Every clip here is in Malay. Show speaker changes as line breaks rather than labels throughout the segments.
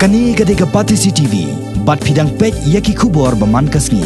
Kani gade ke Patisi TV, bat fidang pek yaki kubor baman kasni.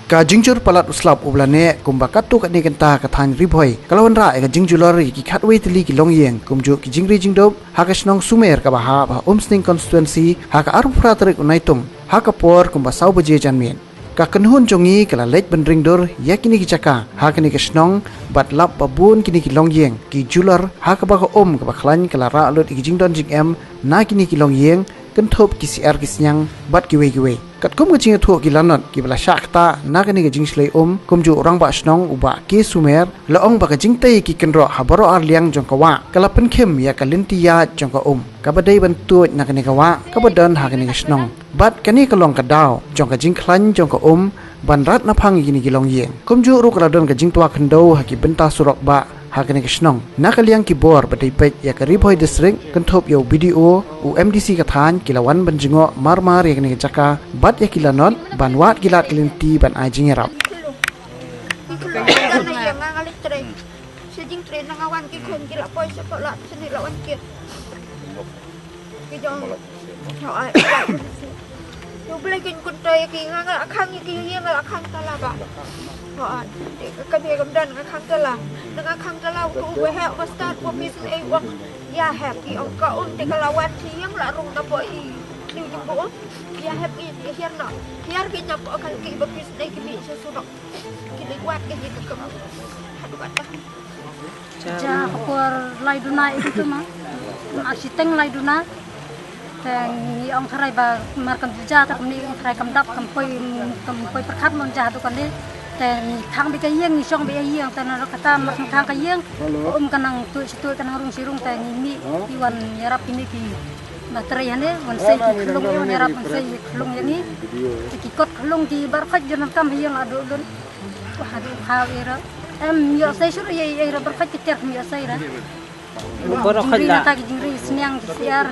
Ka jingjur palat uslap ublane kumba katu kat ni kenta kathan riboy kalawan ra ka jingjulari ki khatwei tili ki longyeng kumju ki jingri jingdop hakasnong sumer ka baha ba umsning constituency haka aru pratrik unaitung haka por kumba sau baje janmen ka kenhun jongi kala lej benring dor yakini ki caka hakani ka snong bat lap babun kini ki longyeng ki jular haka ba ka ka baklan kala ra lot ki jingdon jingem na kini ki longyeng kenthop ki siar ki syang bat ki wei kat kum ke thu ki lanot ki bala shakta nagani ke jingslei kumju orang ba snong uba ke sumer laong ba ka jingtai ki kenro habaro arliang jongkawa kala penkhem ya kalintia jongka kabadai bantu nagani kawa kabadan hagani ke snong bat kani kalong kadaw jongka jingklan jongka banrat na phang gini ki longyeng kumju ru kala don ka jingtwa khando haki benta surok ba hakane kisnong nakaliang kibor badai pek ya karibhoi district kenthop yo BDO UMDC kathan kilawan banjingo marmar yakne jaka bat ya kilanot banwat kilat kelinti ban ajing rap
sejing tren ngawan ki khon ki la poi sepok la seni lawan ki ki jong ai yo boleh kin kun tay ki ngang akhang ki yang akhang tala ba ai ka bi kam dan akhang tala dengan akhang tala tu we have was start for me say wak ya happy on ka te kalawan siang la rung ta poi ni jumbo ya happy hiar na hiar ki nyap akal ki babis dai ki bi sesurok ki liwat ki ke hadu kata
ja por laiduna itu mah asiteng laiduna teng ong kharai ba markan ja ta kami ong kharai kam dap kam poi perkhat mon ja tu kan ni teng thang bi ka yeng ni song bi yeng tan ro kata mas thang ka yeng kanang tu situ kanang rung sirung teng ni iwan yarap ini ki baterai hane wan sei ki khulung yarap wan sei khulung yani ki kot khulung ki bar khat janam kam yeng adu dun hadu khawira yo sei sur ye ro bar khat ki ter yo sei ra
Boro khalla.
Ta jingri senyang siar.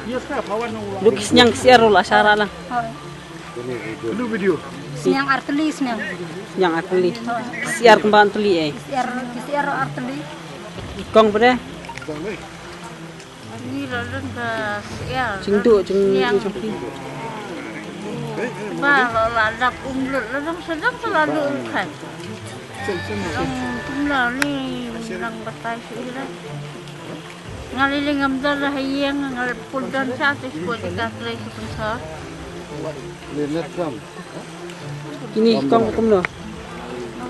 Luk senyang siar la syara lah.
lu video
Senyang arteli senyang.
Senyang atli. Siar kembang tuli
Siar arteli.
Kong pada.
Ni lalu dah siar.
Cingdu cing cing.
Ba la dak lalu sedang selalu kan. Lalu nang batai sila. Ngaliling amdal hayang ngalpuldan sa atis ko di katlay sa punsa.
Kini kong kum no.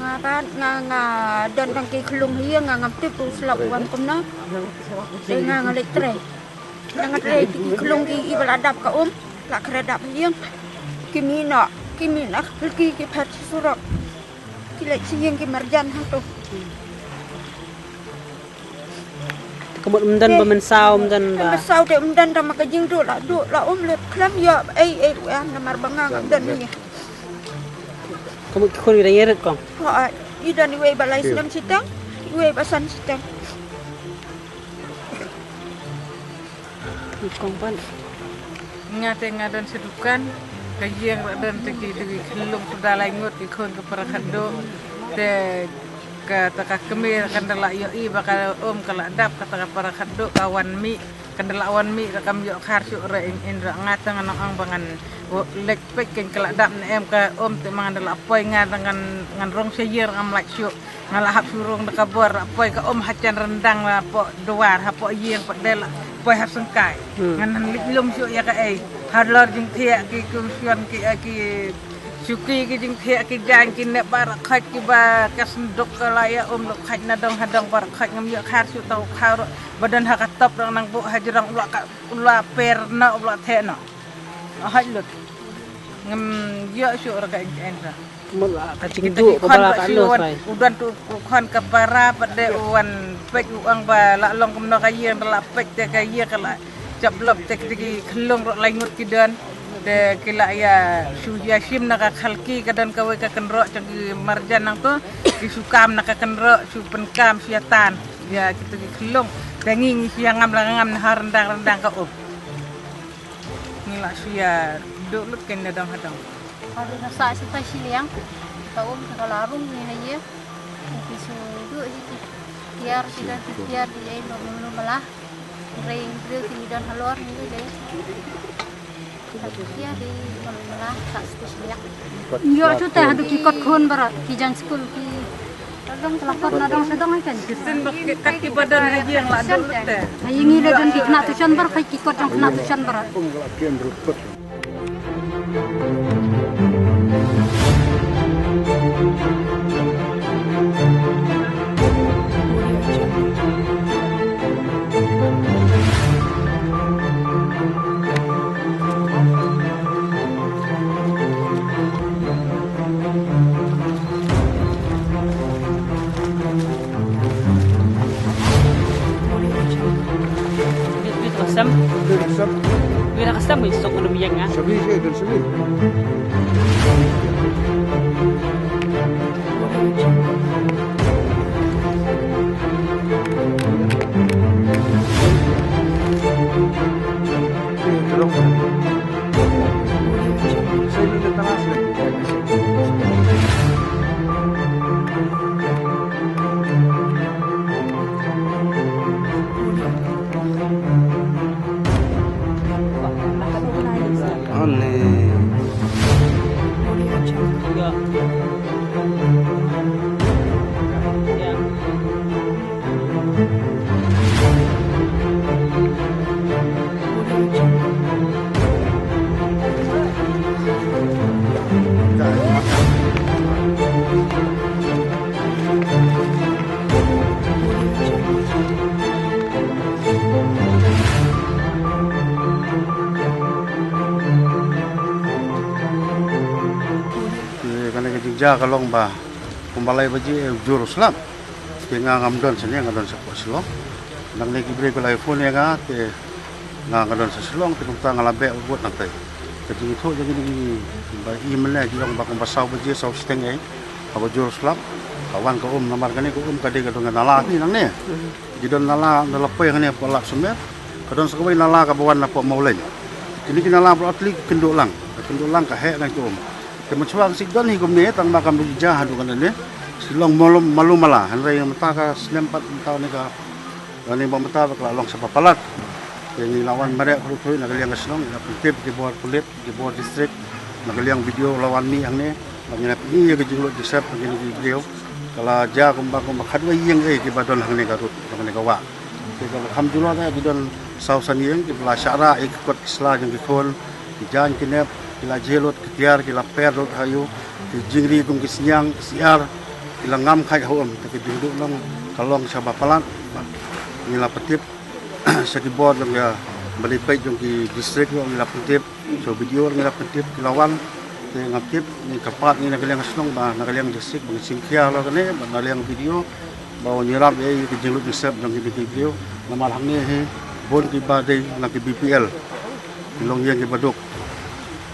nga kan nga dan kang ki khulung hiang nga ngam tu slap wan kum na de nga ngaletre nga tre ki khulung ki ibaladap ka la kredap hiang kimina ki phat surok ki le siang ki marjan hang tu
Kemut umdan bamensau umdan ba.
Masau de umdan da makajing du la le klam ya ai an namar bangang umdan ni
Kemut khon ida yeret kong.
ha idan ni we balai sinam sitang we basan sitang
Kong pan.
Ngate ngadan sedukan kayeng radan teki kelung pedalai ngut ikon ke parakhando te kata kemir kandala yo bakal kala dap kata parakhando kawan mi kandala awan mi rakam yo kharsu ra indra ngatang ang bangan lek pek ken kala dap ne ka te mangandala apoy ngan rong seyer am lak syu ngalahap surung dekabor apoy ka hacan rendang la po doar hapo yeng padel apoy hap sengkai ngan lum syu ya ka hadlar jing thia ki kusian ki Syuki ki jing thia ki jan ki ne barak khat ki ba kasndok kalaya lok khat na dong hadang barak khat ngam ya khar su tau khar badan ha katap nang bu hajrang ula perna ula thena hajlut ngam ya su ra ka enra
Kemut ka cingdu ko bala ka lo sai.
udan tu khon ka para pade wan pek uang ba la long kumno ka yeng la pek te ka ye kala jablop te ki khlong ro laingut ki dan de kila ya su yasim naka khalki kadan kawe ka kenro cagi marjan nang tu ki sukam naka kenro su penkam siatan ya gitu ki kelong dangi siang ngam langam rendang ka ngila sia duk lut ken hadang hadang
Ada nasa sa siliang. tahu kalau larung ini ya pisu dua itu tiar tidak tiar di air belum malah ring di dan halor ini deh dia di malah tak setuju ya itu teh ada kikot kun berat kijan school ki kadang telapor nadang sedang kan
Sen kaki badan haji yang lah dulu teh.
ini dan kena tujuan ber kikot yang kena tujuan berat
Wira kasam isok ulum yang ah.
Ja kalong ba kumbalay ba ji Jerusalem ke nga ngamdon sini ngadon sa Silong nang ni gibre ko lai phone nga ke nga ngadon sa Silong ke tungta ngalabe ubot nantai ke ji tho jadi ni ba email ji long ba kum basaw ba ji saw steng ai aba Jerusalem kawan ko namar kani ko kade ka dong nala ni nang ne ji don nala nalapoy ngani pala sumer kadon sa kawai nala ka bawan na po maulay kini kinala bro atli kendo lang ka he nang ko kemudian sigdan hikum ni tang makam bija hadu kan ni silong malu mala hanrai yang mata selempat mata ni ka ani mata ka long sa papalat yang lawan mereka khulu nagaliang ka silong na tip di bawah kulit di bawah distrik nagaliang video lawan mi ang ni magina ni ya gejuluk di sep begini video kala ja kumba khadwa yang ki badon hang ni ka tut ni ka wa alhamdulillah ta bidon sausan yang ki bela syara ikut islah yang kikon jan kinep kila jelot ketiar kila perot hayu ki jingri tung ki siang siar kila ngam khai hom tapi duduk long kalong sa bapalan nila petip sa ki board long ya balipay yung ki district long nila petip so video nila petip kilawan te ngapip ni kapat ni nagaliang asnong ba nagaliang district bang singkya lo kane nagaliang video bawo nirap e ki jinglut disep ng video namalhang ni he bon ki badai na ki BPL long yang ki baduk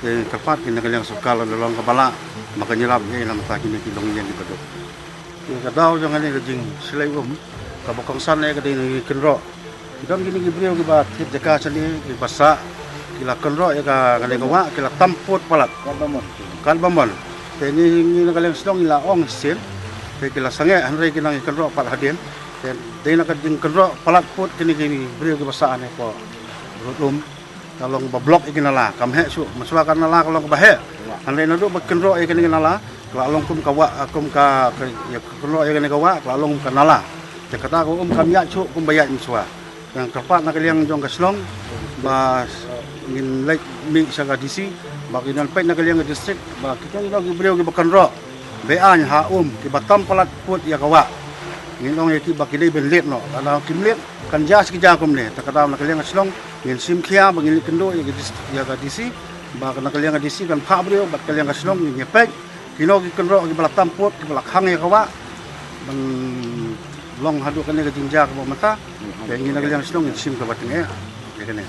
ke kapat kina kaliang sukal lolong kepala makanya lab ye lam ta kini kilong yen di padok ke kadau jangan ni kejing silai kabokang san ye kadin kenro idam gini gibriu ki ba tit jaka sani ki basa kila kenro ye ka kali kawa kila tamput palat kan bamon te ni kaliang sedong ila ong sil te kila sange hanrei kinang kenro pat hadin te dei na kejing kenro palat put kini briu ki basa ane ko rutum kalong bablok ikinala kamhe su maswa kanala kalong bahe andai nadu bakenro ikinala kalong kum kawa kum ka ya kenro ikin kawa kalong kanala te kata ko kamya su kum bayat maswa yang kapat nak liang jong kaslong bas ngin like mi saga DC baginan pet nak liang district ba kita ngi beliau ki bakenro bean ha ki batam palat put ya kawa ngin ong ki bakile ben let no kalau kimlet kan jas ki jakom ne takata nak liang kaslong ngin simkia bangili kendo ya ga DC ba kana kaliang DC kan pha brio bat kaliang ka silong ni pek kino ki kenro ki bala tampot ki bala khang ya kawa bang long hadu kan ga jinja ka mata ya ngin kaliang silong ngin sim ka batenge ya kene